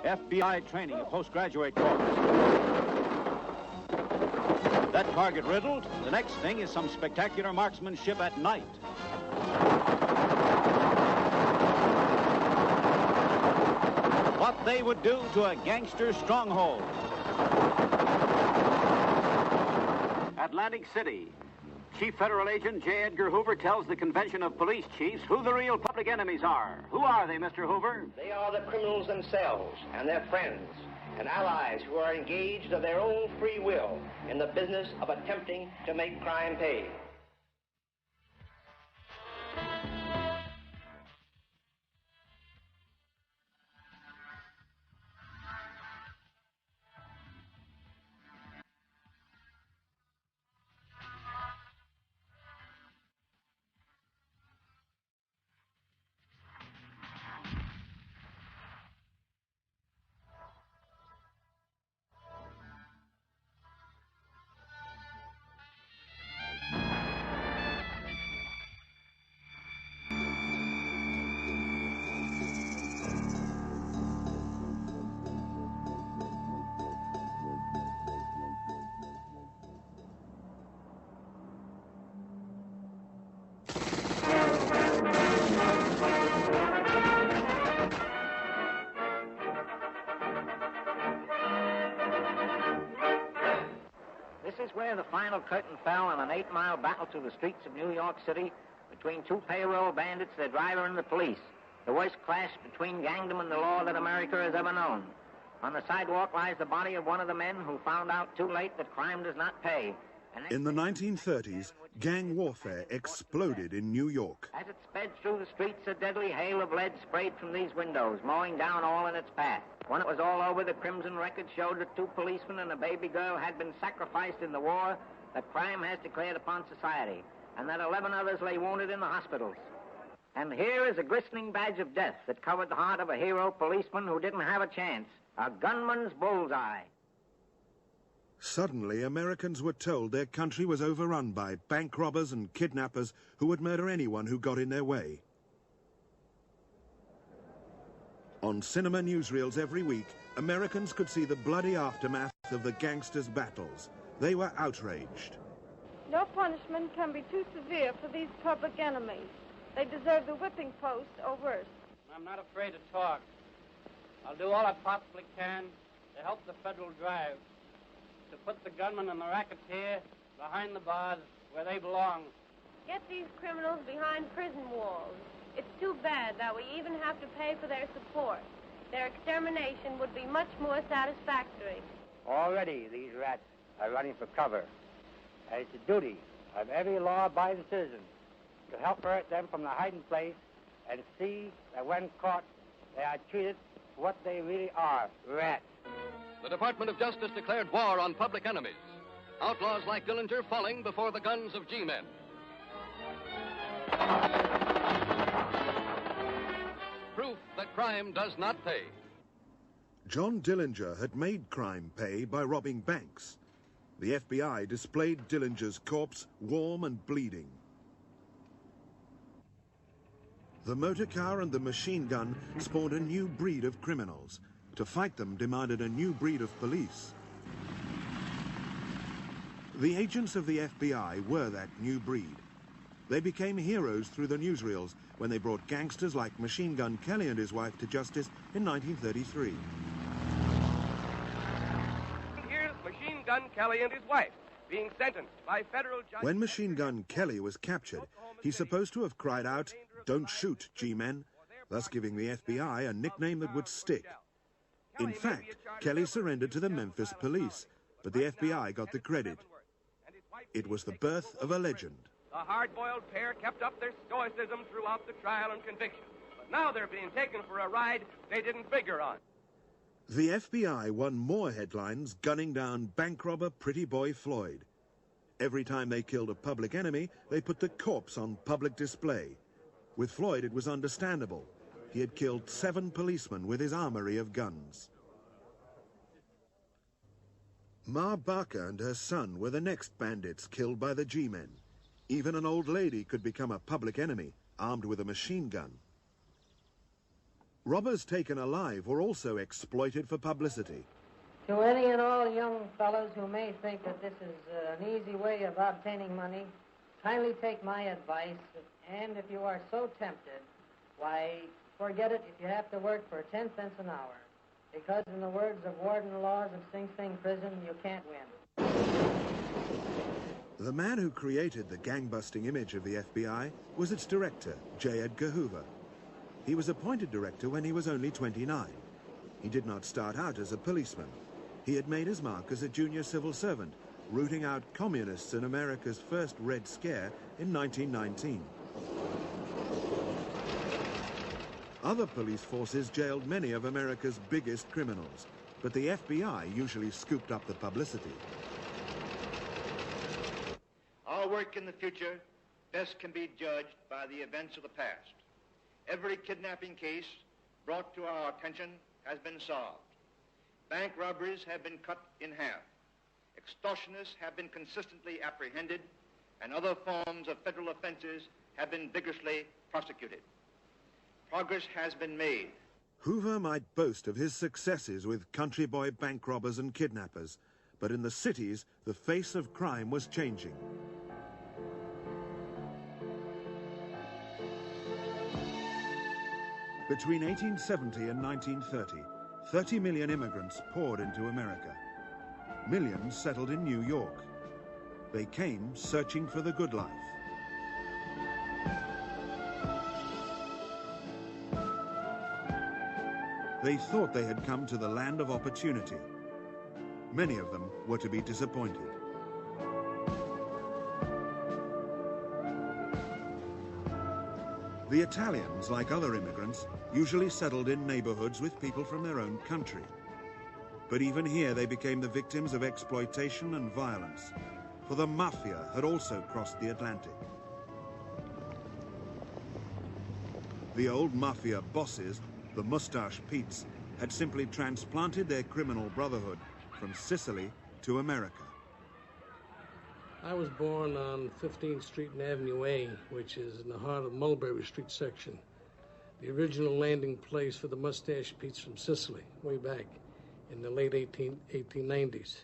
FBI training, a postgraduate course. That target riddled, the next thing is some spectacular marksmanship at night. What they would do to a gangster stronghold. Atlantic City. Chief Federal Agent J. Edgar Hoover tells the Convention of Police Chiefs who the real public enemies are. Who are they, Mr. Hoover? They are the criminals themselves and their friends and allies who are engaged of their own free will in the business of attempting to make crime pay. This is where the final curtain fell on an 8-mile battle through the streets of New York City between two payroll bandits, their driver, and the police. The worst clash between gangdom and the law that America has ever known. On the sidewalk lies the body of one of the men who found out too late that crime does not pay. In the 1930s, gang warfare exploded in New York. As it sped through the streets, a deadly hail of lead sprayed from these windows, mowing down all in its path. When it was all over, the Crimson record showed that 2 policemen and a baby girl had been sacrificed in the war that crime has declared upon society, and that 11 others lay wounded in the hospitals. And here is a glistening badge of death that covered the heart of a hero policeman who didn't have a chance, a gunman's bullseye. Suddenly, Americans were told their country was overrun by bank robbers and kidnappers who would murder anyone who got in their way. On cinema newsreels every week, Americans could see the bloody aftermath of the gangsters' battles. They were outraged. No punishment can be too severe for these public enemies. They deserve the whipping post or worse. I'm not afraid to talk. I'll do all I possibly can to help the federal drive, to put the gunman and the racketeer behind the bars where they belong. Get these criminals behind prison walls. It's too bad that we even have to pay for their support. Their extermination would be much more satisfactory. Already these rats are running for cover. And it's the duty of every law-abiding citizen to help hurt them from the hiding place and see that when caught, they are treated for what they really are, rats. The Department of Justice declared war on public enemies. Outlaws like Dillinger falling before the guns of G-men. Proof that crime does not pay. John Dillinger had made crime pay by robbing banks. The FBI displayed Dillinger's corpse, warm and bleeding. The motor car and the machine gun spawned a new breed of criminals. To fight them demanded a new breed of police. The agents of the FBI were that new breed. They became heroes through the newsreels when they brought gangsters like Machine Gun Kelly and his wife to justice in 1933. Here's Machine Gun Kelly and his wife being sentenced by federal judge. When Machine Gun Kelly was captured, he's supposed to have cried out, "Don't shoot, G-men," thus giving the FBI a nickname that would stick. In fact, Kelly surrendered to the Memphis police, but the FBI got the credit. It was the birth of a legend. The hard-boiled pair kept up their stoicism throughout the trial and conviction. But now they're being taken for a ride they didn't figure on. The FBI won more headlines gunning down bank robber Pretty Boy Floyd. Every time they killed a public enemy, they put the corpse on public display. With Floyd, it was understandable. He had killed 7 policemen with his armory of guns. Ma Barker and her son were the next bandits killed by the G-men. Even an old lady could become a public enemy, armed with a machine gun. Robbers taken alive were also exploited for publicity. To any and all young fellows who may think that this is an easy way of obtaining money, kindly take my advice, and if you are so tempted, why, forget it if you have to work for 10 cents an hour. Because in the words of Warden Laws of Sing Sing Prison, you can't win. The man who created the gang-busting image of the FBI was its director, J. Edgar Hoover. He was appointed director when he was only 29. He did not start out as a policeman. He had made his mark as a junior civil servant, rooting out communists in America's first Red Scare in 1919. Other police forces jailed many of America's biggest criminals, but the FBI usually scooped up the publicity. Our work in the future best can be judged by the events of the past. Every kidnapping case brought to our attention has been solved. Bank robberies have been cut in half. Extortionists have been consistently apprehended, and other forms of federal offenses have been vigorously prosecuted. Progress has been made. Hoover might boast of his successes with country boy bank robbers and kidnappers, but in the cities, the face of crime was changing. Between 1870 and 1930, 30 million immigrants poured into America. Millions settled in New York. They came searching for the good life. They thought they had come to the land of opportunity. Many of them were to be disappointed. The Italians, like other immigrants, usually settled in neighborhoods with people from their own country. But even here they became the victims of exploitation and violence, for the Mafia had also crossed the Atlantic. The old Mafia bosses, the Mustache Petes, had simply transplanted their criminal brotherhood from Sicily to America. I was born on 15th Street and Avenue A, which is in the heart of Mulberry Street section, the original landing place for the Mustache Petes from Sicily, way back in the late 1890s.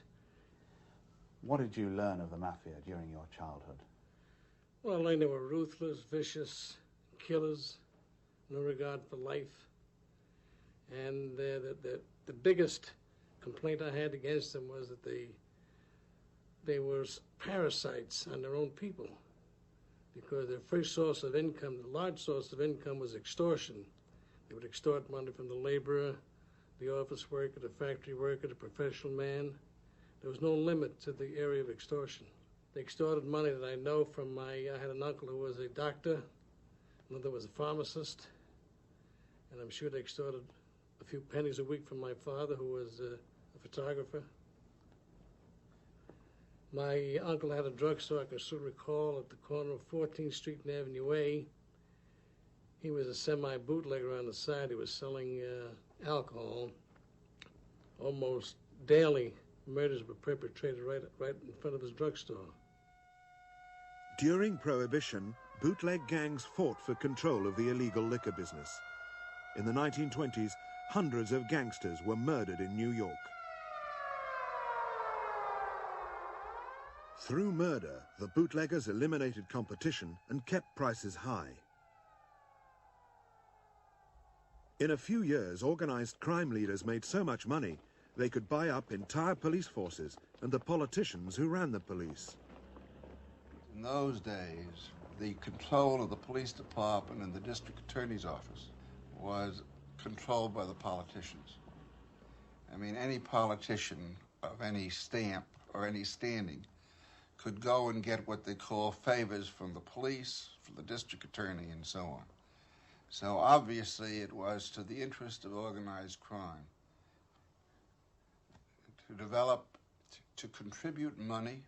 What did you learn of the Mafia during your childhood? Well, I learned they were ruthless, vicious, killers, no regard for life. And the biggest complaint I had against them was that they were parasites on their own people, because their first source of income, the large source of income, was extortion. They would extort money from the laborer, the office worker, the factory worker, the professional man. There was no limit to the area of extortion. They extorted money that I know from I had an uncle who was a doctor, another was a pharmacist, and I'm sure they extorted a few pennies a week from my father, who was a photographer. My uncle had a drugstore, I can still recall, at the corner of 14th Street and Avenue A. He was a semi-bootlegger on the side. He was selling alcohol. Almost daily, murders were perpetrated right in front of his drugstore. During Prohibition, bootleg gangs fought for control of the illegal liquor business. In the 1920s, hundreds of gangsters were murdered in New York. Through murder, the bootleggers eliminated competition and kept prices high. In a few years, organized crime leaders made so much money, they could buy up entire police forces and the politicians who ran the police. In those days, the control of the police department and the district attorney's office was controlled by the politicians. I mean, any politician of any stamp or any standing could go and get what they call favors from the police, from the district attorney, and so on. So obviously it was to the interest of organized crime to develop, to contribute money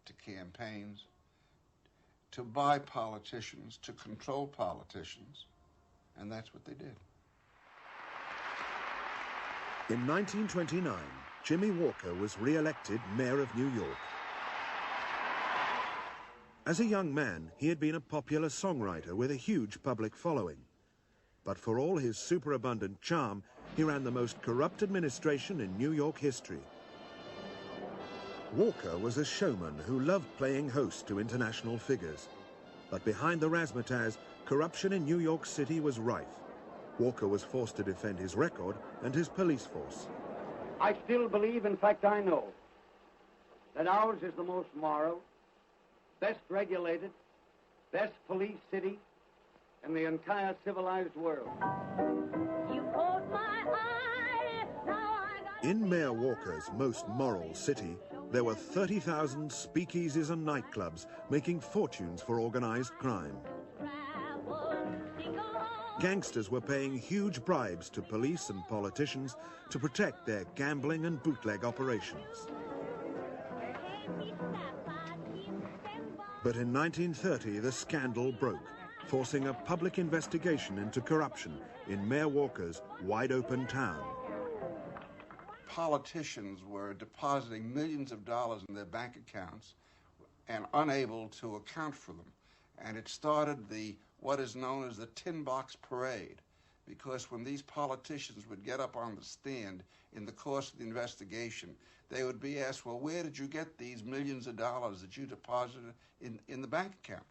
to campaigns, to buy politicians, to control politicians, and that's what they did. In 1929, Jimmy Walker was re-elected mayor of New York. As a young man, he had been a popular songwriter with a huge public following. but for all his superabundant charm, he ran the most corrupt administration in New York history. Walker was a showman who loved playing host to international figures. But behind the razzmatazz, corruption in New York City was rife. Walker was forced to defend his record and his police force. I still believe, in fact I know, that ours is the most moral, best regulated, best police city in the entire civilized world. You caught my eye, now I got... In Mayor Walker's most moral city, there were 30,000 speakeasies and nightclubs making fortunes for organized crime. Gangsters were paying huge bribes to police and politicians to protect their gambling and bootleg operations. But in 1930, the scandal broke, forcing a public investigation into corruption in Mayor Walker's wide-open town. Politicians were depositing millions of dollars in their bank accounts and unable to account for them. And it started what is known as the tin box parade, because when these politicians would get up on the stand in the course of the investigation, they would be asked, well, where did you get these millions of dollars that you deposited in the bank account?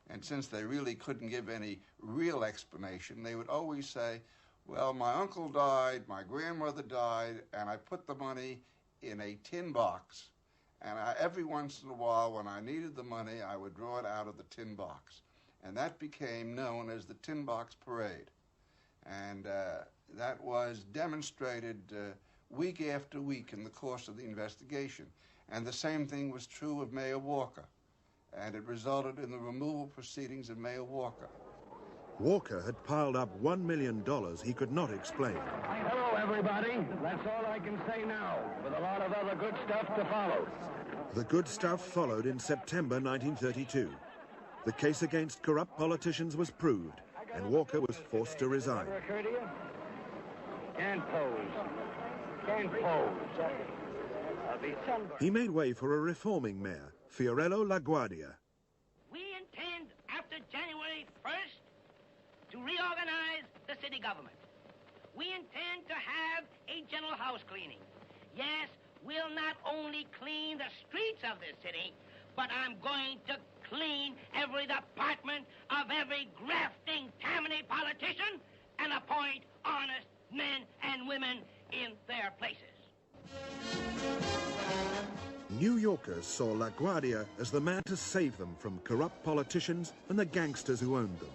And since they really couldn't give any real explanation, they would always say, well, my uncle died, my grandmother died, and I put the money in a tin box. And every once in a while, when I needed the money, I would draw it out of the tin box. And that became known as the Tin Box Parade. And that was demonstrated week after week in the course of the investigation. And the same thing was true of Mayor Walker. And it resulted in the removal proceedings of Mayor Walker. Walker had piled up $1 million he could not explain. Hello, everybody. That's all I can say now, with a lot of other good stuff to follow. The good stuff followed in September 1932. The case against corrupt politicians was proved, and Walker was forced to resign. Can't pose. Can't pose. He made way for a reforming mayor, Fiorello LaGuardia. We intend, after January 1st, to reorganize the city government. We intend to have a general house cleaning. Yes, we'll not only clean the streets of this city, but I'm going to clean every department of every grafting Tammany politician and appoint honest men and women in their places. New Yorkers saw LaGuardia as the man to save them from corrupt politicians and the gangsters who owned them.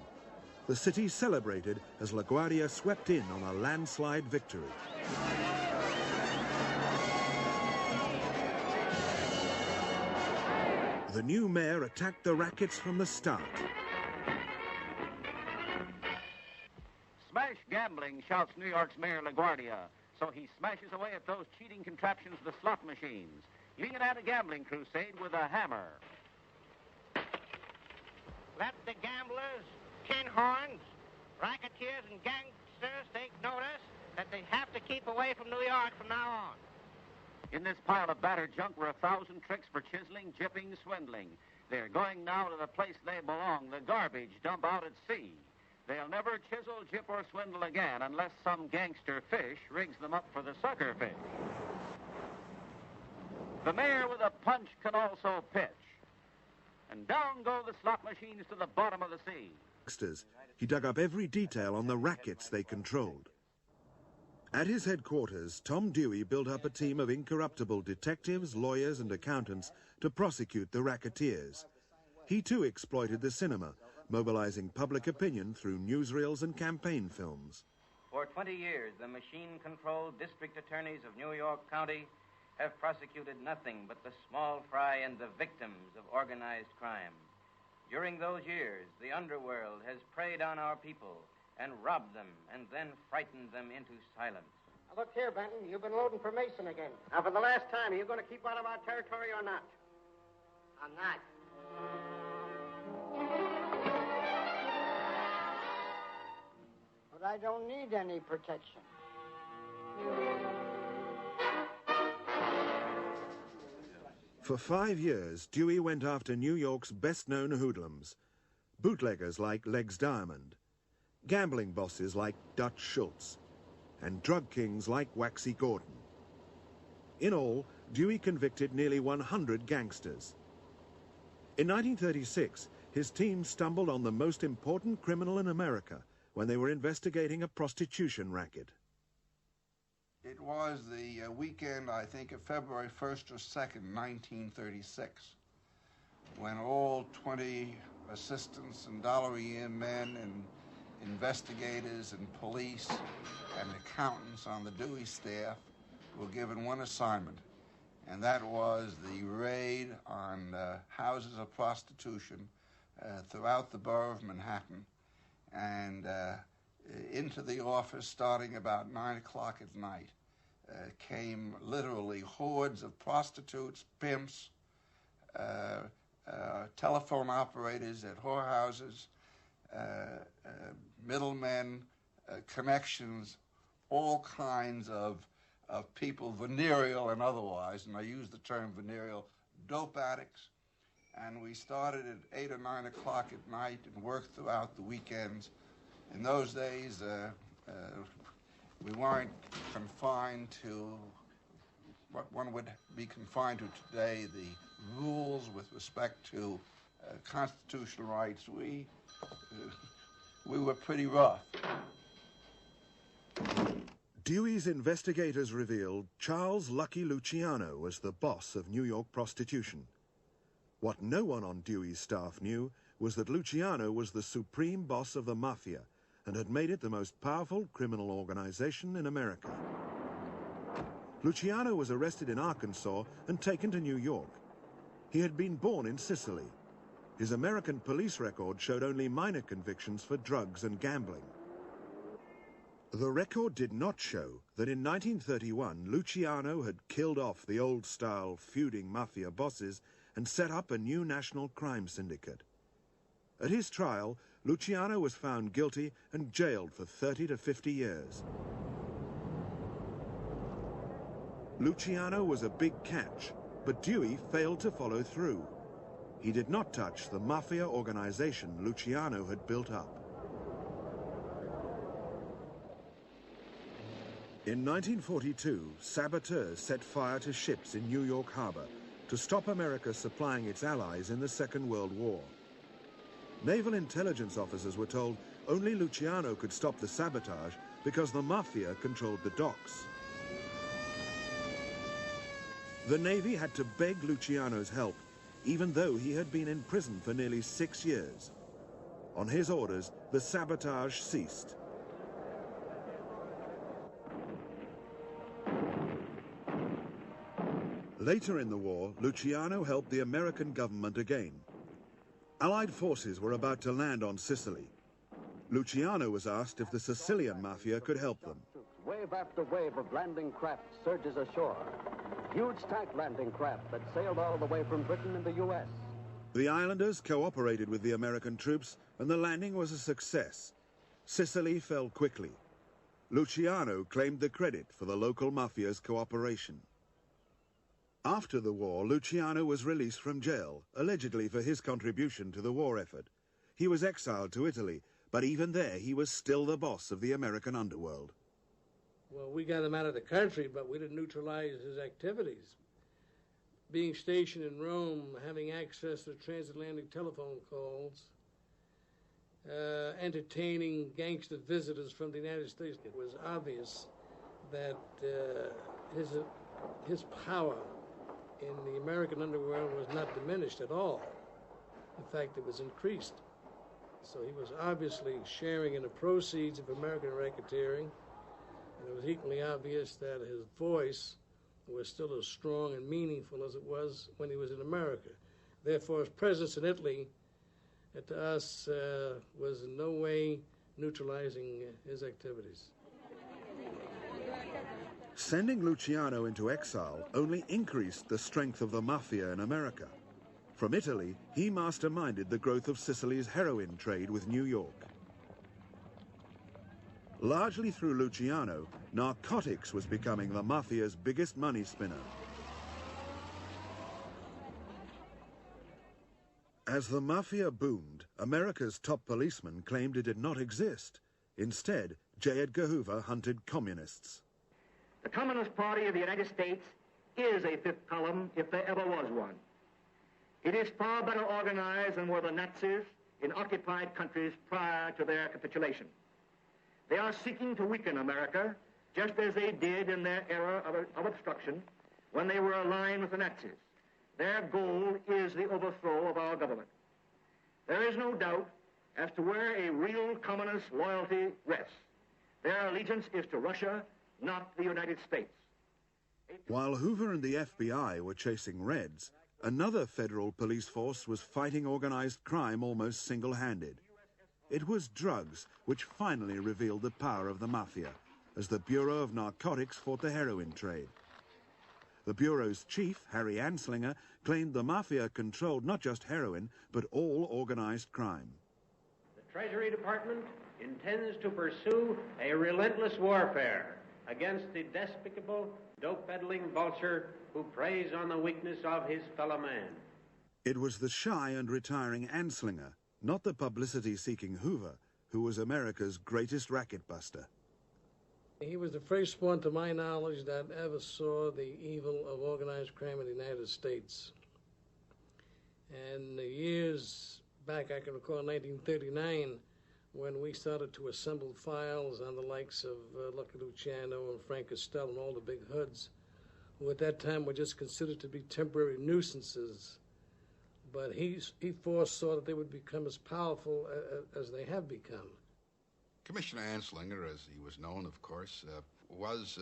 The city celebrated as LaGuardia swept in on a landslide victory. The new mayor attacked the rackets from the start. Smash gambling, shouts New York's Mayor LaGuardia. So he smashes away at those cheating contraptions, the slot machines, leading an anti-gambling crusade with a hammer. Let the gamblers, tin horns, racketeers, and gangsters take notice that they have to keep away from New York from now on. In this pile of battered junk were 1,000 tricks for chiseling, jipping, swindling. They're going now to the place they belong, the garbage dump out at sea. They'll never chisel, jip, or swindle again unless some gangster fish rigs them up for the sucker fish. The mayor with a punch can also pitch. And down go the slot machines to the bottom of the sea. He dug up every detail on the rackets they controlled. At his headquarters, Tom Dewey built up a team of incorruptible detectives, lawyers, and accountants to prosecute the racketeers. He too exploited the cinema, mobilizing public opinion through newsreels and campaign films. For 20 years, the machine-controlled district attorneys of New York County have prosecuted nothing but the small fry and the victims of organized crime. During those years, the underworld has preyed on our people and robbed them and then frightened them into silence. Now, look here, Benton, you've been loading for Mason again. Now, for the last time, are you going to keep out of our territory or not? I'm not. But I don't need any protection. For 5 years, Dewey went after New York's best-known hoodlums, bootleggers like Legs Diamond. gambling bosses like Dutch Schultz, and drug kings like Waxy Gordon. In all, Dewey convicted nearly 100 gangsters. In 1936, his team stumbled on the most important criminal in America when they were investigating a prostitution racket. It was the weekend, I think, of February 1st or 2nd, 1936, when all 20 assistants and dollar-a-year men and investigators and police and accountants on the Dewey staff were given one assignment, and that was the raid on houses of prostitution throughout the borough of Manhattan, and into the office starting about 9 o'clock at night came literally hordes of prostitutes, pimps, telephone operators at whorehouses, middlemen, connections, all kinds of people, venereal and otherwise, and I use the term venereal, dope addicts. And we started at 8 or 9 o'clock at night and worked throughout the weekends. In those days, we weren't confined to what one would be confined to today, the rules with respect to constitutional rights. We were pretty rough. Dewey's investigators revealed Charles Lucky Luciano was the boss of New York prostitution. What no one on Dewey's staff knew was that Luciano was the supreme boss of the Mafia and had made it the most powerful criminal organization in America. Luciano was arrested in Arkansas and taken to New York. He had been born in Sicily. His American police record showed only minor convictions for drugs and gambling. The record did not show that in 1931, Luciano had killed off the old-style feuding Mafia bosses and set up a new national crime syndicate. At his trial, Luciano was found guilty and jailed for 30 to 50 years. Luciano was a big catch, but Dewey failed to follow through. He did not touch the Mafia organization Luciano had built up. In 1942, saboteurs set fire to ships in New York Harbor to stop America supplying its allies in the Second World War. Naval intelligence officers were told only Luciano could stop the sabotage because the Mafia controlled the docks. The Navy had to beg Luciano's help, even though he had been in prison for nearly 6 years. On his orders, the sabotage ceased. Later in the war, Luciano helped the American government again. Allied forces were about to land on Sicily. Luciano was asked if the Sicilian Mafia could help them. Wave after wave of landing craft surges ashore. Huge tank landing craft that sailed all the way from Britain and the U.S. The islanders cooperated with the American troops, and the landing was a success. Sicily fell quickly. Luciano claimed the credit for the local Mafia's cooperation. After the war, Luciano was released from jail, allegedly for his contribution to the war effort. He was exiled to Italy, but even there he was still the boss of the American underworld. Well, we got him out of the country, but we didn't neutralize his activities. Being stationed in Rome, having access to transatlantic telephone calls, entertaining gangster visitors from the United States, it was obvious that his power in the American underworld was not diminished at all. In fact, it was increased. So he was obviously sharing in the proceeds of American racketeering, and it was equally obvious that his voice was still as strong and meaningful as it was when he was in America. Therefore, his presence in Italy, to us, was in no way neutralizing his activities. Sending Luciano into exile only increased the strength of the Mafia in America. From Italy, he masterminded the growth of Sicily's heroin trade with New York. Largely through Luciano, narcotics was becoming the Mafia's biggest money spinner. As the Mafia boomed, America's top policemen claimed it did not exist. Instead, J. Edgar Hoover hunted communists. The Communist Party of the United States is a fifth column, if there ever was one. It is far better organized than were the Nazis in occupied countries prior to their capitulation. They are seeking to weaken America, just as they did in their era of obstruction when they were aligned with the Nazis. Their goal is the overthrow of our government. There is no doubt as to where a real communist loyalty rests. Their allegiance is to Russia, not the United States. While Hoover and the FBI were chasing Reds, another federal police force was fighting organized crime almost single-handed. It was drugs which finally revealed the power of the Mafia, as the Bureau of Narcotics fought the heroin trade. The Bureau's chief, Harry Anslinger, claimed the Mafia controlled not just heroin, but all organized crime. The Treasury Department intends to pursue a relentless warfare against the despicable, dope-peddling vulture who preys on the weakness of his fellow man. It was the shy and retiring Anslinger, not the publicity-seeking Hoover, who was America's greatest racket buster. He was the first one, to my knowledge, that ever saw the evil of organized crime in the United States. And years back, I can recall 1939, when we started to assemble files on the likes of Lucky Luciano and Frank Costello and all the big hoods, who at that time were just considered to be temporary nuisances. But he foresaw that they would become as powerful as they have become. Commissioner Anslinger, as he was known, of course, was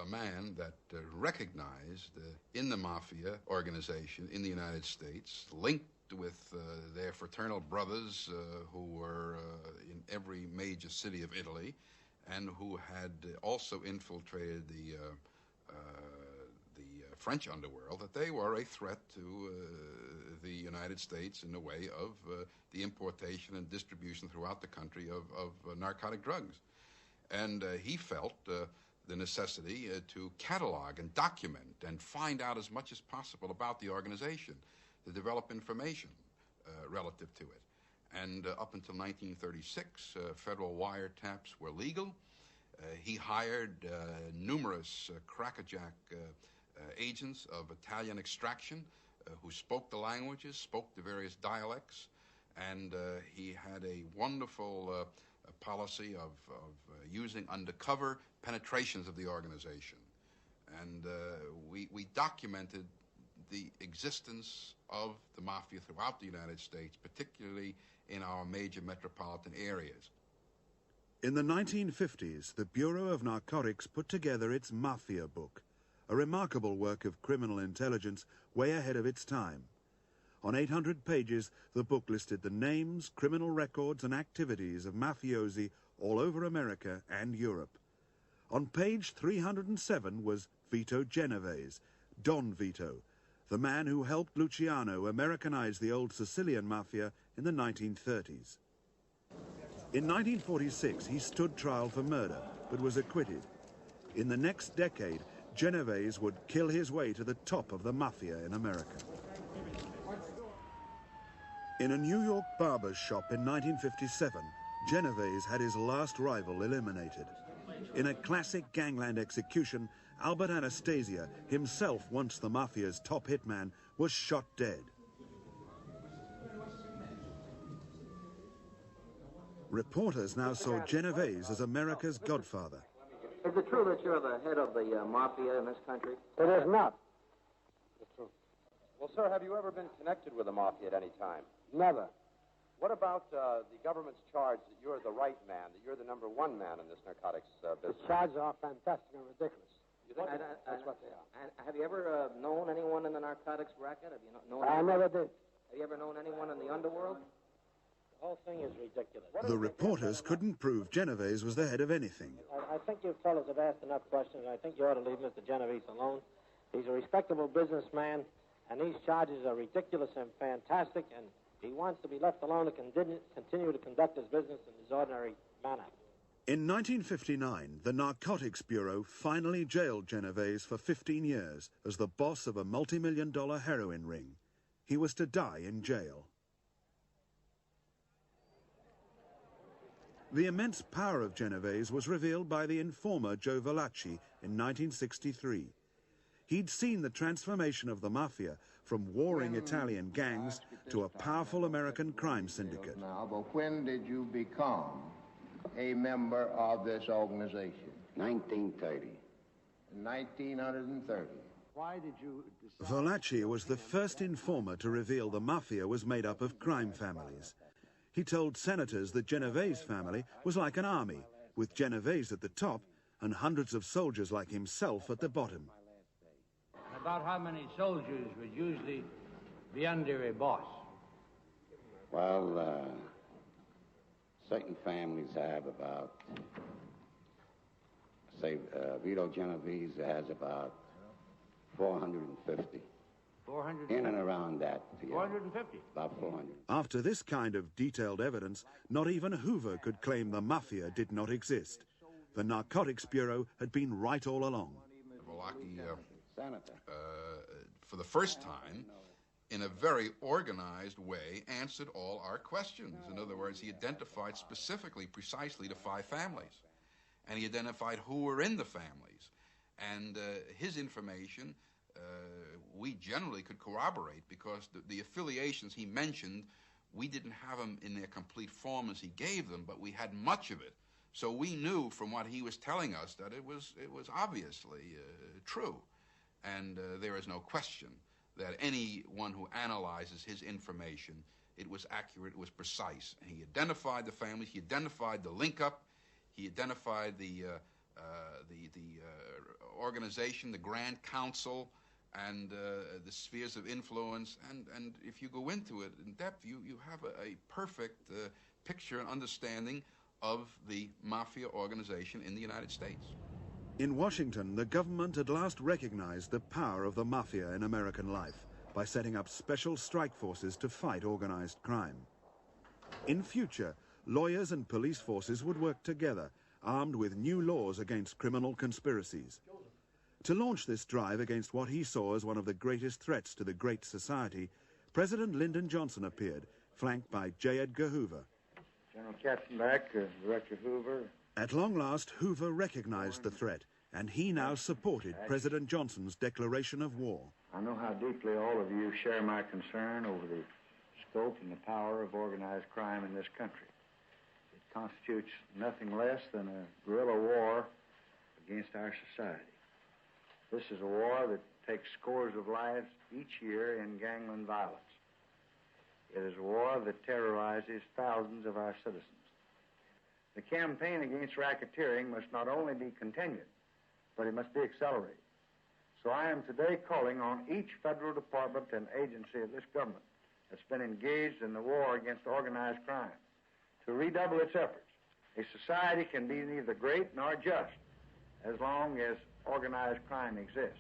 a man that recognized in the Mafia organization in the United States, linked with their fraternal brothers who were in every major city of Italy, and who had also infiltrated the French underworld, that they were a threat to the United States in the way of the importation and distribution throughout the country of narcotic drugs. And he felt the necessity to catalog and document and find out as much as possible about the organization, to develop information relative to it. And up until 1936, federal wiretaps were legal. He hired numerous crackerjack agents of Italian extraction who spoke the languages, spoke the various dialects, and he had a wonderful policy of using undercover penetrations of the organization. And we documented the existence of the Mafia throughout the United States, particularly in our major metropolitan areas. In the 1950s, the Bureau of Narcotics put together its Mafia book, a remarkable work of criminal intelligence way ahead of its time. On 800 pages, the book listed the names, criminal records, and activities of mafiosi all over America and Europe. On page 307 was Vito Genovese, Don Vito, the man who helped Luciano Americanize the old Sicilian Mafia in the 1930s. In 1946, he stood trial for murder, but was acquitted. In the next decade, Genovese would kill his way to the top of the Mafia in America. In a New York barber's shop in 1957, Genovese had his last rival eliminated. In a classic gangland execution, Albert Anastasia, himself once the Mafia's top hitman, was shot dead. Reporters now saw Genovese as America's godfather. Is it true that you're the head of the Mafia in this country? It is not. It's true. Well, sir, have you ever been connected with the Mafia at any time? Never. What about the government's charge that you're the right man, that you're the #1 man in this narcotics business? The charges are fantastic and ridiculous. You think That's what they are. And have you ever known anyone in the narcotics racket? Have you known I anyone? never did. Have you ever known anyone in the underworld? The whole thing is ridiculous. The reporters couldn't prove Genovese was the head of anything. I think you fellas have asked enough questions. I think you ought to leave Mr. Genovese alone. He's a respectable businessman, and these charges are ridiculous and fantastic, and he wants to be left alone to continue to conduct his business in his ordinary manner. In 1959, the Narcotics Bureau finally jailed Genovese for 15 years as the boss of a multi-million-dollar heroin ring. He was to die in jail. The immense power of Genovese was revealed by the informer Joe Verdadeira in 1963. He'd seen the transformation of the Mafia from warring Italian gangs to a powerful American crime syndicate. Now, but when did you become a member of this organization? 1930. 1930. Why did you decide... Verdadeira was the first informer to reveal the Mafia was made up of crime families. He told senators that Genovese's family was like an army, with Genovese at the top and hundreds of soldiers like himself at the bottom. About how many soldiers would usually be under a boss? Well, certain families have about, say, Vito Genovese has about 450. 450? In and around that. Yeah. 450? About 400. After this kind of detailed evidence, not even Hoover could claim the Mafia did not exist. The Narcotics Bureau had been right all along. For the first time, in a very organized way, answered all our questions. In other words, he identified specifically, precisely the 5 families. And he identified who were in the families. And his information, we generally could corroborate, because the affiliations he mentioned, we didn't have them in their complete form as he gave them, but we had much of it. So we knew from what he was telling us that it was obviously true. And there is no question that anyone who analyzes his information, it was accurate, it was precise. And he identified the families, he identified the link-up, he identified the organization, the Grand Council, and the spheres of influence. And if you go into it in depth, you have a perfect picture and understanding of the Mafia organization in the United States. In Washington, the government at last recognized the power of the Mafia in American life by setting up special strike forces to fight organized crime. In future, lawyers and police forces would work together, armed with new laws against criminal conspiracies. To launch this drive against what he saw as one of the greatest threats to the Great Society, President Lyndon Johnson appeared, flanked by J. Edgar Hoover. General Katzenbach, Director Hoover. At long last, Hoover recognized the threat, and he now supported President Johnson's declaration of war. I know how deeply all of you share my concern over the scope and the power of organized crime in this country. It constitutes nothing less than a guerrilla war against our society. This is a war that takes scores of lives each year in gangland violence. It is a war that terrorizes thousands of our citizens. The campaign against racketeering must not only be continued, but it must be accelerated. So I am today calling on each federal department and agency of this government that's been engaged in the war against organized crime to redouble its efforts. A society can be neither great nor just as long as organized crime exists.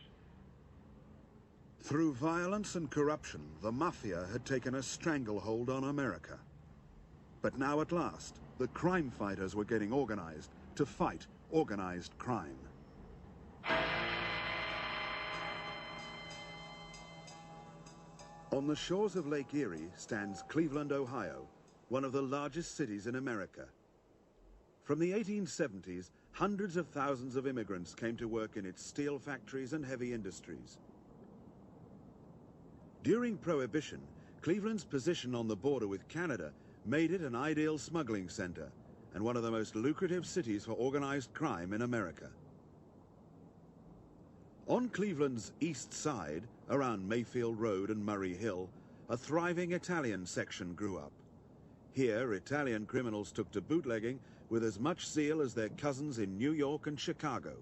Through violence and corruption, the Mafia had taken a stranglehold on America. But now at last, the crime fighters were getting organized to fight organized crime. On the shores of Lake Erie stands Cleveland, Ohio, one of the largest cities in America. From the 1870s, hundreds of thousands of immigrants came to work in its steel factories and heavy industries. During Prohibition, Cleveland's position on the border with Canada made it an ideal smuggling center and one of the most lucrative cities for organized crime in America. On Cleveland's east side, around Mayfield Road and Murray Hill, a thriving Italian section grew up. Here, Italian criminals took to bootlegging with as much zeal as their cousins in New York and Chicago.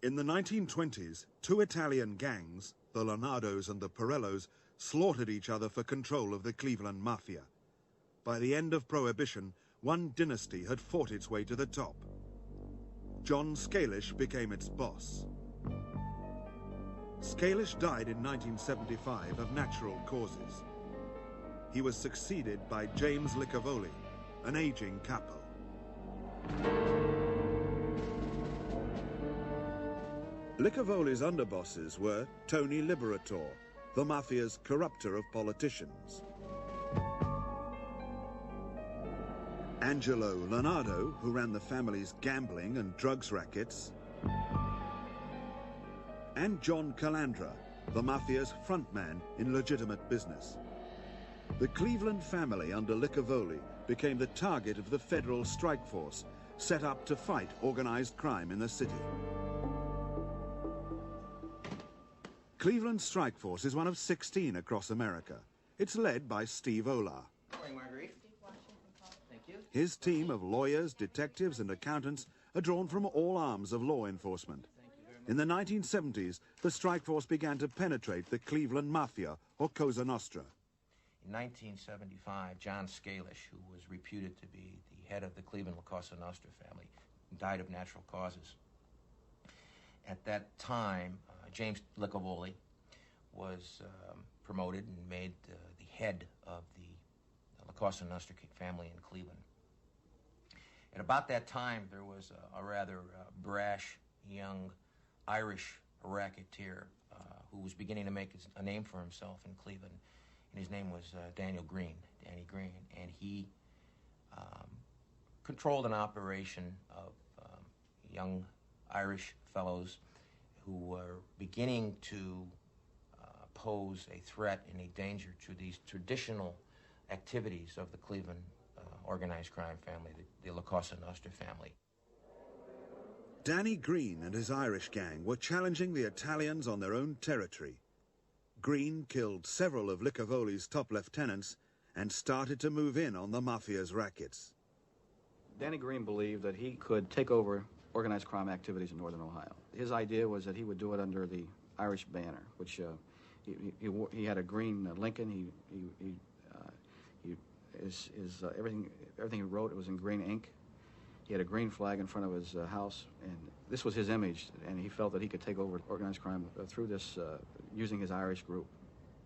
In the 1920s, 2 Italian gangs, the Leonardos and the Pirellos, slaughtered each other for control of the Cleveland Mafia. By the end of Prohibition, one dynasty had fought its way to the top. John Scalish became its boss. Scalish died in 1975 of natural causes. He was succeeded by James Licavoli, an aging capo. Licavoli's underbosses were Tony Liberatore, the Mafia's corrupter of politicians, Angelo Leonardo, who ran the family's gambling and drugs rackets, and John Calandra, the Mafia's frontman in legitimate business. The Cleveland family under Licavoli became the target of the federal strike force set up to fight organized crime in the city. Cleveland's strike force is one of 16 across America. It's led by Steve Olar. Morning, Marguerite. Thank you. His team of lawyers, detectives, and accountants are drawn from all arms of law enforcement. In the 1970s, the strike force began to penetrate the Cleveland Mafia, or Cosa Nostra. In 1975, John Scalish, who was reputed to be the head of the Cleveland La Cosa Nostra family, died of natural causes. At that time, James Licavoli was promoted and made the head of the La Cosa Nostra family in Cleveland. At about that time, there was a rather brash young Irish racketeer who was beginning to make a name for himself in Cleveland, and his name was Danny Green, and he controlled an operation of young Irish fellows who were beginning to pose a threat and a danger to these traditional activities of the Cleveland organized crime family, the La Cosa Nostra family. Danny Green and his Irish gang were challenging the Italians on their own territory. Green killed several of Licavoli's top lieutenants and started to move in on the Mafia's rackets. Danny Green believed that he could take over organized crime activities in northern Ohio. His idea was that he would do it under the Irish banner, which he had a green Lincoln. Everything he wrote, it was in green ink. He had a green flag in front of his house, and this was his image, and he felt that he could take over organized crime through this, using his Irish group.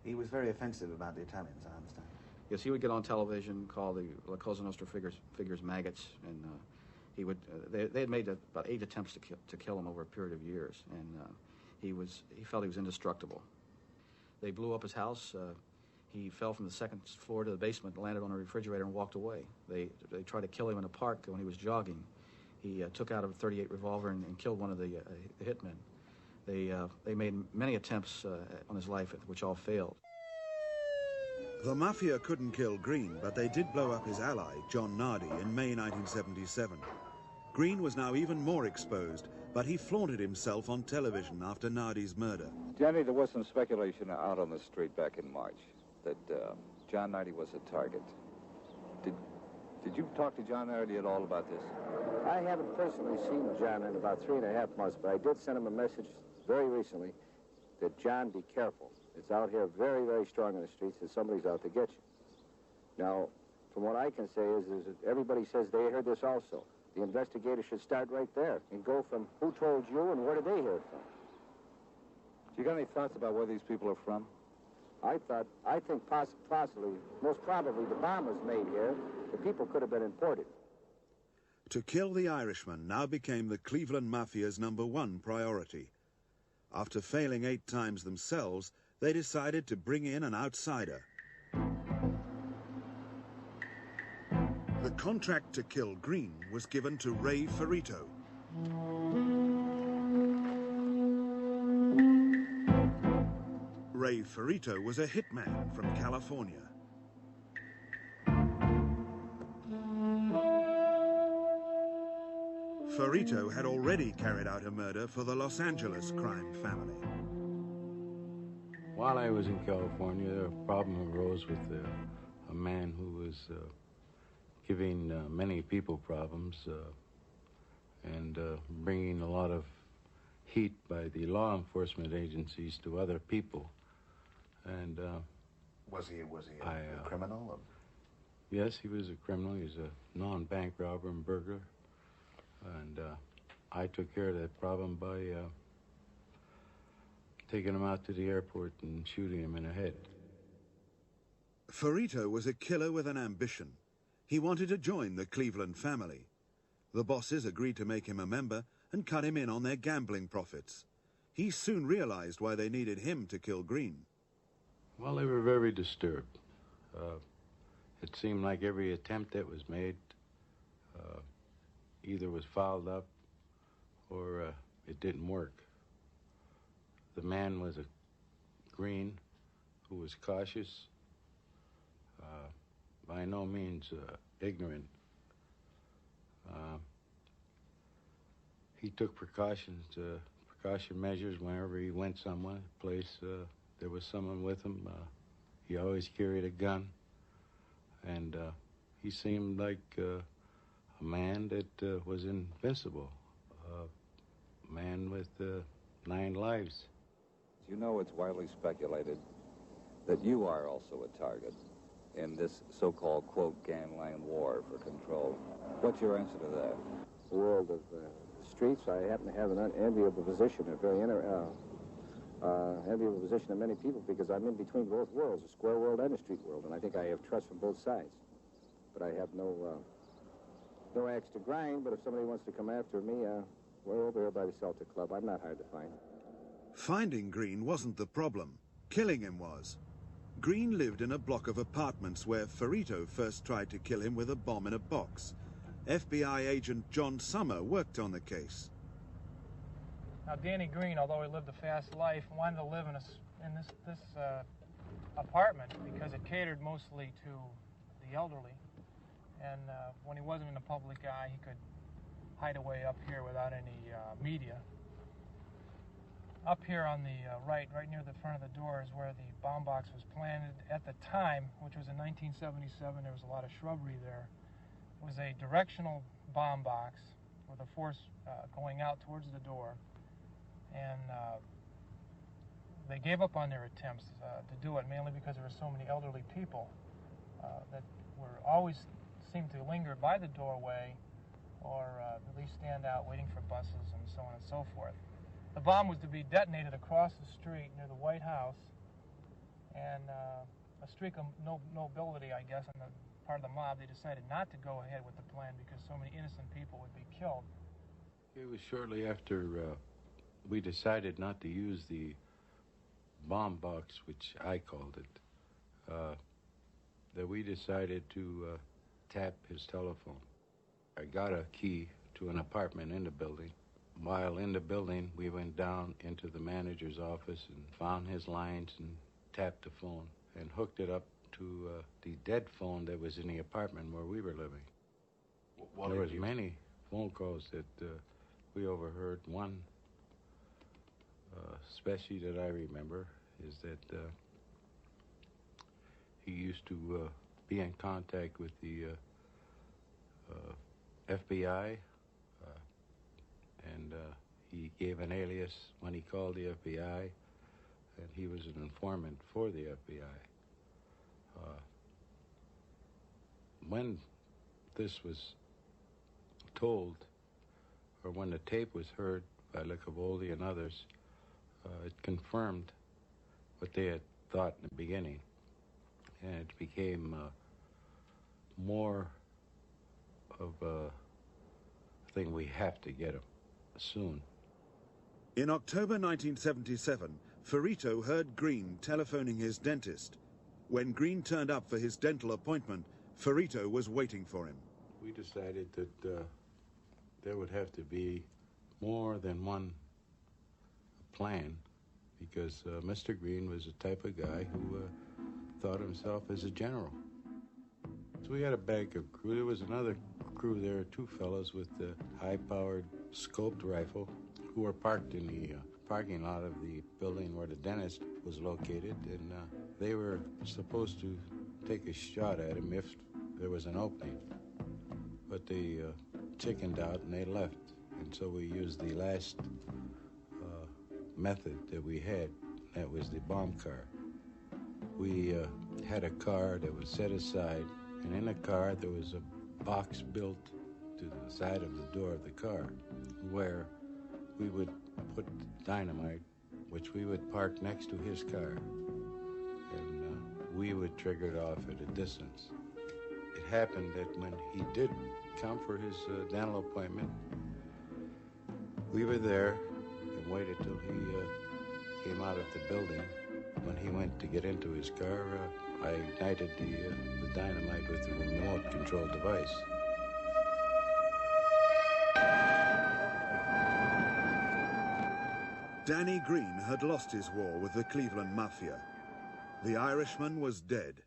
He was very offensive about the Italians, I understand. Yes, he would get on television, call the La Cosa Nostra figures maggots, and he would. They had made about 8 attempts to kill him over a period of years, and he felt he was indestructible. They blew up his house. He fell from the 2nd floor to the basement, landed on a refrigerator, and walked away. They tried to kill him in a park when he was jogging. He took out a .38 revolver and killed one of the hitmen. They made many attempts on his life, which all failed. The Mafia couldn't kill Green, but they did blow up his ally, John Nardi, in May 1977. Green was now even more exposed, but he flaunted himself on television after Nardi's murder. Jenny, there was some speculation out on the street back in March that John Nardi was a target. Did you talk to John Nardi at all about this? I haven't personally seen John in about 3.5 months, but I did send him a message very recently that, John, be careful. It's out here very, very strong in the streets that somebody's out to get you. Now, from what I can say is that everybody says they heard this also. The investigators should start right there and go from who told you and where did they hear it from. Do you got any thoughts about where these people are from? I think possibly, most probably the bomb was made here. The people could have been imported. To kill the Irishman now became the Cleveland Mafia's #1 priority. After failing 8 times themselves, they decided to bring in an outsider. The contract to kill Green was given to Ray Ferrito. Ray Ferrito was a hitman from California. Ferrito had already carried out a murder for the Los Angeles crime family. While I was in California, a problem arose with a man who was giving many people problems and bringing a lot of heat by the law enforcement agencies to other people. And was he a criminal? Yes, he was a criminal. He was a non-bank robber and burglar. And I took care of that problem by taking him out to the airport and shooting him in the head. Ferrito was a killer with an ambition. He wanted to join the Cleveland family. The bosses agreed to make him a member and cut him in on their gambling profits. He soon realized why they needed him to kill Green. Well, they were very disturbed. It seemed like every attempt that was made either was fouled up or it didn't work. The man was a Green who was cautious, by no means ignorant. He took precaution measures whenever he went somewhere, place there was someone with him. He always carried a gun, and he seemed like a man that was invincible, a man with 9 lives. You know, it's widely speculated that you are also a target in this so-called, quote, gangland war for control. What's your answer to that? The world of streets, I happen to have an enviable position, a very enviable position of many people, because I'm in between both worlds, the square world and the street world, and I think I have trust from both sides. But I have no axe to grind, but if somebody wants to come after me, we're over here by the Celtic Club. I'm not hard to find. Finding Green wasn't the problem. Killing him was. Green lived in a block of apartments where Ferrito first tried to kill him with a bomb in a box. FBI agent John Summer worked on the case. Now, Danny Green, although he lived a fast life, wanted to live in this apartment because it catered mostly to the elderly. And when he wasn't in the public eye, he could hide away up here without any media. Up here on the right near the front of the door is where the bomb box was planted. At the time, which was in 1977, there was a lot of shrubbery there. It was a directional bomb box with a force going out towards the door. And they gave up on their attempts to do it, mainly because there were so many elderly people that were always seemed to linger by the doorway or at least stand out waiting for buses and so on and so forth. The bomb was to be detonated across the street near the White House, and a streak of nobility, I guess, on the part of the mob, they decided not to go ahead with the plan because so many innocent people would be killed. It was shortly after we decided not to use the bomb box, which I called it, that we decided to tap his telephone. I got a key to an apartment in the building. While in the building, we went down into the manager's office and found his lines and tapped the phone and hooked it up to the dead phone that was in the apartment where we were living. There was many phone calls that we overheard. One, especially that I remember, is that he used to be in contact with the FBI, and he gave an alias when he called the FBI, and he was an informant for the FBI. When this was told, or when the tape was heard by Liccavoldi and others, it confirmed what they had thought in the beginning, and it became more of a thing. We have to get him soon. In October 1977, Ferrito heard Green telephoning his dentist. When Green turned up for his dental appointment, Ferrito was waiting for him. We decided that there would have to be more than one plan, because Mr. Green was the type of guy who thought himself as a general. So we had a bank of crew. There was another crew there, 2 fellows with the high-powered scoped rifle who were parked in the parking lot of the building where the dentist was located, and they were supposed to take a shot at him if there was an opening. But they chickened out and they left, and so we used the last method that we had. That was the bomb car. We had a car that was set aside, and in the car there was a box built to the side of the door of the car where we would put dynamite, which we would park next to his car, and we would trigger it off at a distance. It happened that when he did come for his dental appointment, we were there and waited till he came out of the building. When he went to get into his car, I ignited the dynamite with the remote control device. Danny Green had lost his war with the Cleveland Mafia. The Irishman was dead.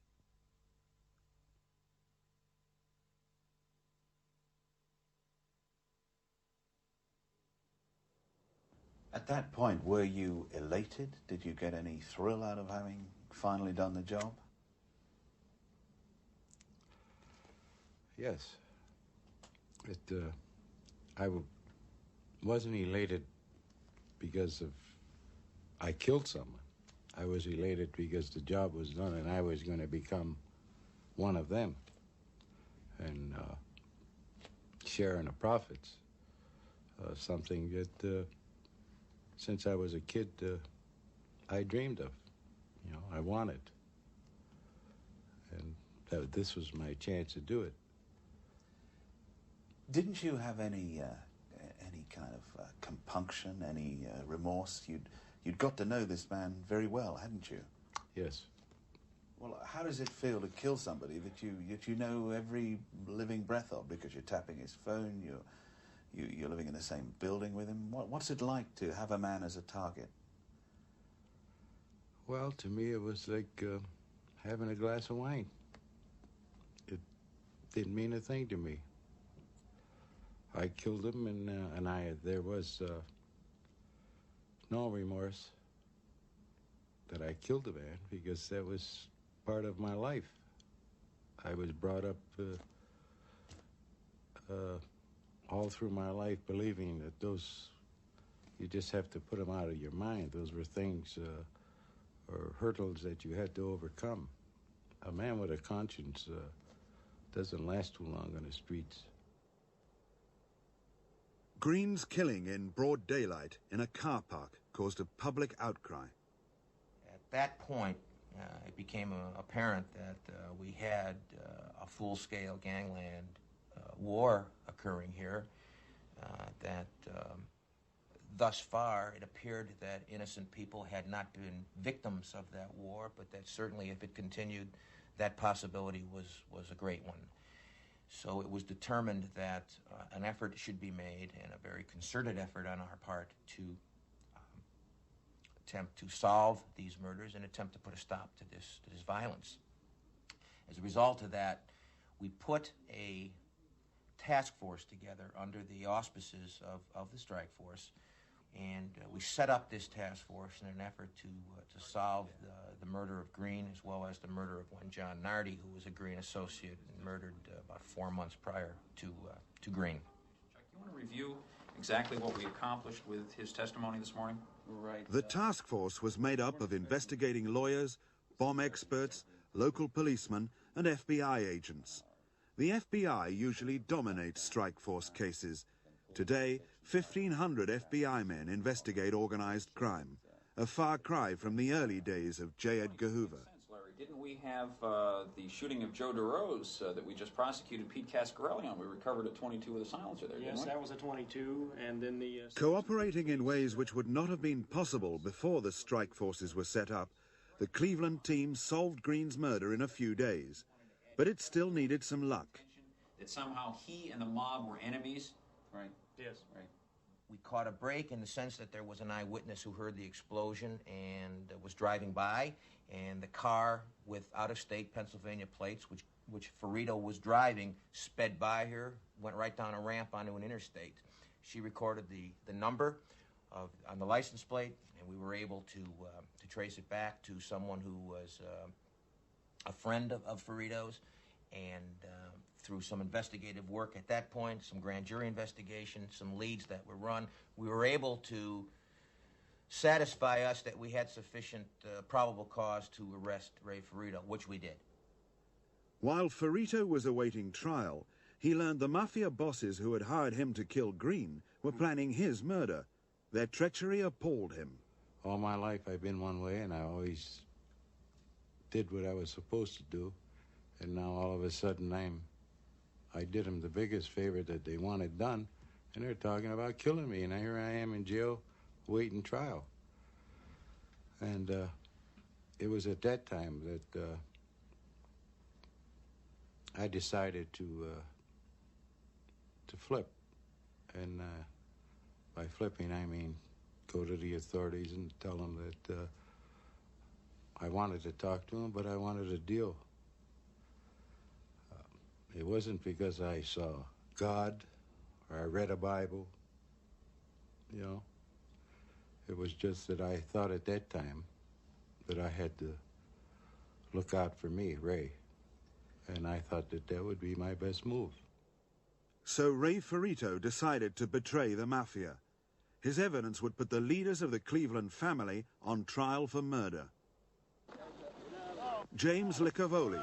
At that point, were you elated? Did you get any thrill out of having finally done the job? Yes. I wasn't elated because I killed someone. I was elated because the job was done and I was going to become one of them and share in the profits. Something that, since I was a kid, I dreamed of. You know, I wanted. And this was my chance to do it. Didn't you have any kind of compunction, any remorse? You'd got to know this man very well, hadn't you? Yes. Well, how does it feel to kill somebody that you know every living breath of because you're tapping his phone, you're living in the same building with him? What's it like to have a man as a target? Well, to me, it was like having a glass of wine. It didn't mean a thing to me. I killed him, and there was no remorse that I killed a man because that was part of my life. I was brought up all through my life believing that you just have to put them out of your mind. Those were things or hurdles that you had to overcome. A man with a conscience doesn't last too long on the streets. Green's killing in broad daylight in a car park caused a public outcry. At that point, it became apparent that we had a full-scale gangland war occurring here, that thus far it appeared that innocent people had not been victims of that war, but that certainly if it continued, that possibility was a great one. So it was determined that an effort should be made, and a very concerted effort on our part, to attempt to solve these murders and attempt to put a stop to this violence. As a result of that, we put a task force together under the auspices of the strike force, and we set up this task force in an effort to solve the murder of Green, as well as the murder of one John Nardi, who was a Green associate and murdered about 4 months prior to Green. Chuck, you want to review exactly what we accomplished with his testimony this morning? Right. The task force was made up of investigating lawyers, bomb experts, local policemen, and FBI agents. The FBI usually dominates strike force cases. Today, 1,500 FBI men investigate organized crime, a far cry from the early days of J. Edgar Hoover. Larry, didn't we have the shooting of Joe DeRose that we just prosecuted Pete Cascarelli on? We recovered a 22 with a silencer there, didn't we? Yes, that was a 22, and then the... Cooperating in ways which would not have been possible before the strike forces were set up, the Cleveland team solved Green's murder in a few days. But it still needed some luck. That somehow he and the mob were enemies? Right. Yes. Right. We caught a break in the sense that there was an eyewitness who heard the explosion and was driving by, and the car with out-of-state Pennsylvania plates, which Ferrito was driving, sped by her, went right down a ramp onto an interstate. She recorded the number on the license plate, and we were able to trace it back to someone who was a friend of Ferrito's, and through some investigative work at that point, some grand jury investigation, some leads that were run, we were able to satisfy us that we had sufficient probable cause to arrest Ray Ferrito, which we did. While Ferrito was awaiting trial, he learned the Mafia bosses who had hired him to kill Green were planning his murder. Their treachery appalled him. All my life I've been one way, and I always did what I was supposed to do, and now all of a sudden I did them the biggest favor that they wanted done, and they're talking about killing me, and here I am in jail waiting trial. And it was at that time that I decided to flip, and by flipping I mean go to the authorities and tell them that I wanted to talk to him, but I wanted a deal. It wasn't because I saw God or I read a Bible, you know. It was just that I thought at that time that I had to look out for me, Ray. And I thought that that would be my best move. So Ray Ferrito decided to betray the Mafia. His evidence would put the leaders of the Cleveland family on trial for murder. James Licavoli,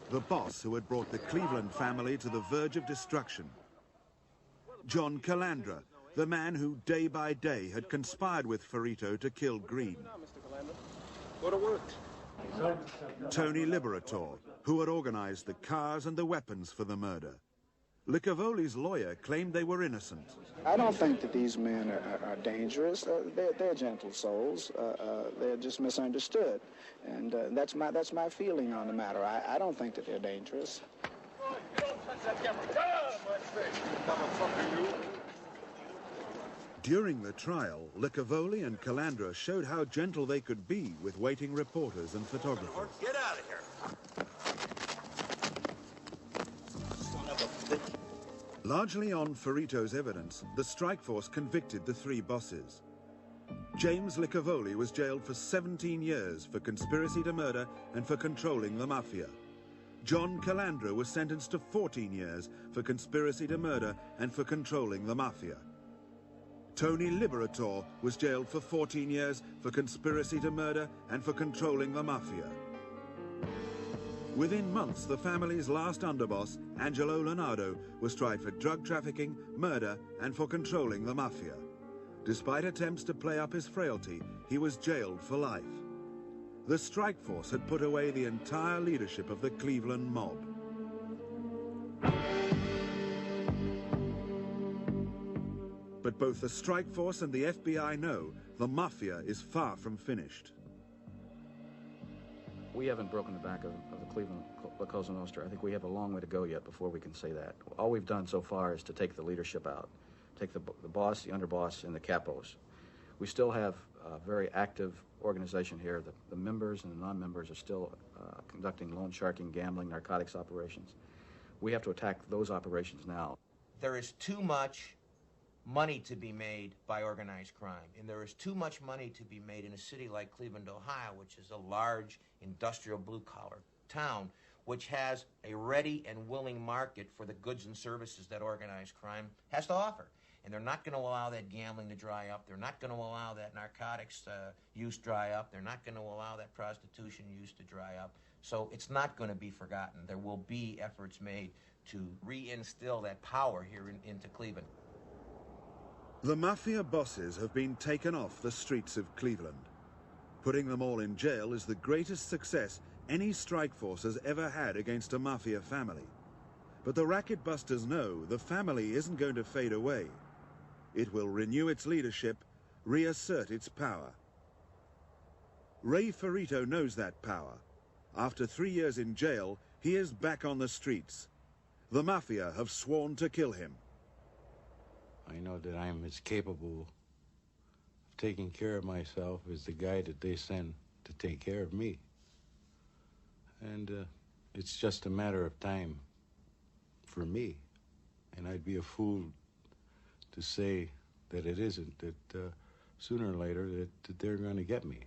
the boss who had brought the Cleveland family to the verge of destruction. John Calandra, the man who day by day had conspired with Ferrito to kill Green. Go to work. Tony Liberator, who had organized the cars and the weapons for the murder. Licavoli's lawyer claimed they were innocent. I don't think that these men are dangerous. They're gentle souls. They're just misunderstood. And that's my feeling on the matter. I don't think that they're dangerous. During the trial, Licavoli and Calandra showed how gentle they could be with waiting reporters and photographers. Get out of here. Largely on Ferrito's evidence, the strike force convicted the three bosses. James Licavoli was jailed for 17 years for conspiracy to murder and for controlling the Mafia. John Calandra was sentenced to 14 years for conspiracy to murder and for controlling the Mafia. Tony Liberator was jailed for 14 years for conspiracy to murder and for controlling the Mafia. Within months, the family's last underboss, Angelo Leonardo, was tried for drug trafficking, murder, and for controlling the Mafia. Despite attempts to play up his frailty, he was jailed for life. The strike force had put away the entire leadership of the Cleveland mob. But both the strike force and the FBI know the Mafia is far from finished. We haven't broken the back of the Cleveland La Cosa Nostra. I think we have a long way to go yet before we can say that. All we've done so far is to take the leadership out, take the boss, the underboss, and the capos. We still have a very active organization here. The members and the non-members are still conducting loan sharking, gambling, narcotics operations. We have to attack those operations now. There is too much money to be made by organized crime, and there is too much money to be made in a city like Cleveland, Ohio, which is a large industrial blue-collar town, which has a ready and willing market for the goods and services that organized crime has to offer. And they're not going to allow that gambling to dry up. They're not going to allow that narcotics use dry up. They're not going to allow that prostitution use to dry up. So it's not going to be forgotten. There will be efforts made to reinstill that power here into Cleveland. The Mafia bosses have been taken off the streets of Cleveland. Putting them all in jail is the greatest success any strike force has ever had against a Mafia family. But the racket busters know the family isn't going to fade away. It will renew its leadership, reassert its power. Ray Ferrito knows that power. After 3 years in jail, he is back on the streets. The Mafia have sworn to kill him. I know that I'm as capable of taking care of myself as the guy that they send to take care of me. And it's just a matter of time for me. And I'd be a fool to say that it isn't, that sooner or later that they're going to get me.